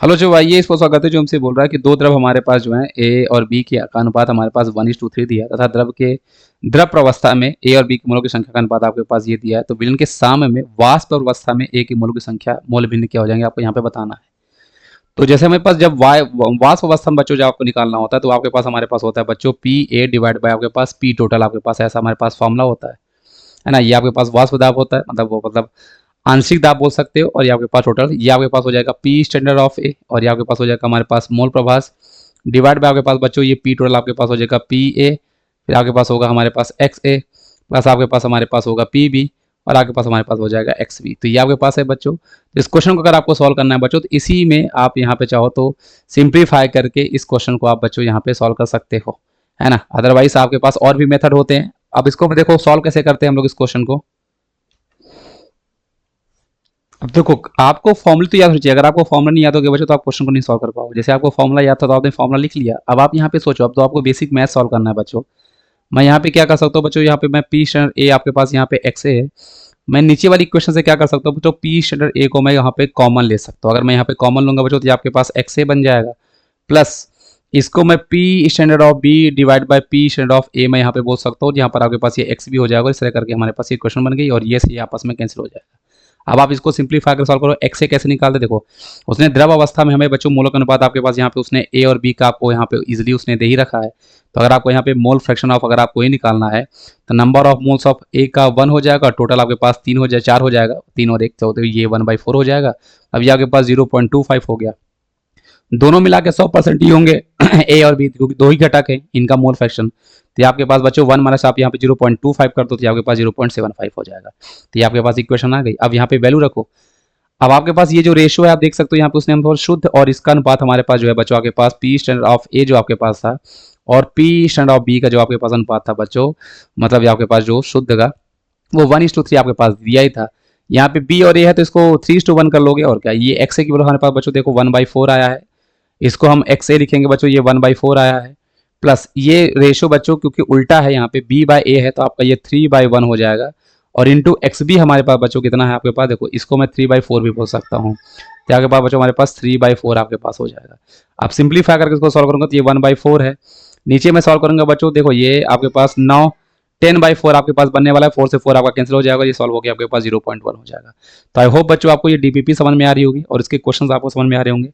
Hello जो भाई ये इसको स्वागत है जो हमसे बोल रहा है कि दो द्रव हमारे पास जो है ए और बी के का अनुपात हमारे पास 1:3 दिया है तथा द्रव प्रवस्था में ए और बी के मोलों की संख्या का अनुपात आपके पास ये दिया है। तो विलयन के साम्य में वाष्प अवस्था में ए के मोलों की संख्या मोल भिन्न क्या हो जाएंगे आपको यहाँ पे बताना है। तो जैसे हमारे पास जब वाष्प अवस्था में बच्चों जब आपको निकालना होता है तो आपके पास हमारे पास होता है बच्चों पी ए डिवाइड बाय आपके पास पी टोटल आपके पास ऐसा हमारे पास फॉर्मूला होता है ना। ये आपके पास वाष्प दाब होता है मतलब आंशिक दाब बोल सकते हो। और ये आपके पास टोटल ये आपके पास हो जाएगा पी स्टैंडर्ड ऑफ ए और ये आपके पास हो जाएगा हमारे पास मोल प्रभास डिवाइड बाय आपके पास बच्चों ये पी टोटल आपके पास हो जाएगा पी ए, फिर आपके पास होगा हमारे पास एक्स ए प्लस आपके पास हमारे पास होगा पी बी और आपके पास हमारे पास हो जाएगा एक्स बी। तो ये आपके पास है बच्चों। तो इस क्वेश्चन को अगर आपको सॉल्व करना है बच्चों तो इसी में आप यहाँ पे चाहो तो सिंप्लीफाई करके इस क्वेश्चन को आप बच्चों यहाँ पे सॉल्व कर सकते हो, है ना। अदरवाइज आपके पास और भी मेथड होते हैं। अब इसको देखो सॉल्व कैसे करते हैं हम लोग इस क्वेश्चन को। अब देखो आपको फॉर्मूला तो याद होना चाहिए। अगर आपको फॉर्मूला नहीं याद होगा बच्चों तो आप क्वेश्चन को नहीं सॉल्व कर पाओगे। जैसे आपको फॉर्मूला याद था तो आपने फॉर्मूला लिख लिया। अब आप यहाँ पे सोचो, अब तो आपको बेसिक मैथ सॉल्व करना है बच्चों। मैं यहाँ पे क्या कर सकता हूँ बच्चों, यहाँ पे मैं पी स्टैंडर्ड ए आपके पास यहाँ पे एक्स ए है। मैं नीचे वाली इक्वेशन से क्या कर सकता हूँ बच्चों, पी स्टैंडर्ड ए को मैं यहाँ पे कॉमन ले सकता हूँ। अगर मैं यहाँ पे कॉमन लूंगा बच्चों तो ये आपके पास एक्स ए बन जाएगा प्लस इसको मैं P standard of B divide by P standard of A मैं यहाँ पे बोल सकता हूँ, जहाँ पर आपके पास ये एक्स भी हो जाएगा। इस तरह करके हमारे पास ये इक्वेशन बन गई और ये से आपस में कैंसिल हो जाएगा। अब आप इसको सिंप्लीफाई कर सॉल्व करो। एक्स से कैसे निकालते देखो, उसने द्रव अवस्था में हमें बच्चों मोलों का अनुपात आपके पास यहाँ पे उसने ए और बी का आपको यहाँ पे इजीली उसने दे ही रखा है। तो अगर आपको यहाँ पे मोल फ्रैक्शन ऑफ अगर आपको ये निकालना है तो नंबर ऑफ मोल्स ऑफ ए का 1 हो जाएगा, टोटल आपके पास 3 हो जाए 4 हो जाएगा, 3 और 1 तो ये 1/4 हो जाएगा। अब ये आपके पास 0.25 हो गया। दोनों मिला के 100% ही होंगे ए और बी क्योंकि दो ही घटक है इनका मोल फ्रैक्शन। तो आपके पास बच्चों 1 माइनस आप यहाँ पे 0.25 कर दो तो आपके पास 0.75 हो जाएगा। तो ये आपके पास इक्वेशन आ गई। अब यहाँ पे वैल्यू रखो। अब आपके पास ये जो रेशियो है आप देख सकते हो यहाँ पे उसने हम शुद्ध और इसका अनुपात हमारे पास जो है बच्चों आपके पास पी स्टैंडर्ड ऑफ ए जो आपके पास था और पी स्टैंडर्ड ऑफ बी का जो आपके पास अनुपात था बच्चों, मतलब ये आपके पास जो शुद्ध का वो 1:3 आपके पास दिया ही था। यहाँ पे बी और ए है तो इसको 3:1 कर लोगे और क्या। ये एक्स ए की वैल्यू हमारे पास बच्चों देखो 1/4 आया है, इसको हम एक्स ए लिखेंगे बच्चों, ये 1/4 आया है प्लस ये रेशियो बच्चों क्योंकि उल्टा है यहाँ पे बी बाय ए है तो आपका ये 3/1 हो जाएगा और इंटू एक्स बी हमारे पास बच्चों कितना है आपके पास देखो, इसको मैं 3/4 भी बोल सकता हूँ। तो आपके पास बच्चों हमारे पास 3/4 आपके पास हो जाएगा। आप सिंप्लीफाई करके इसको सॉल्व करूंगा तो ये 1/4 है। नीचे में सॉल्व करूंगा बच्चों देखो ये आपके पास 10/4 आपके पास बनने वाला है, 4 से 4 आपका कैंसिल हो जाएगा, ये सॉल्व हो गया आपके पास 0.1 हो जाएगा। तो आई होप बच्चों आपको ये डीपीपी समझ में आ रही होगी और इसके क्वेश्चन आपको समझ में आ रहे होंगे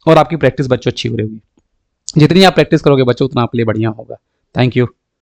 और आपकी प्रैक्टिस बच्चों अच्छी हो रही होगी। जितनी आप प्रैक्टिस करोगे बच्चों उतना आपके लिए बढ़िया होगा। Thank you.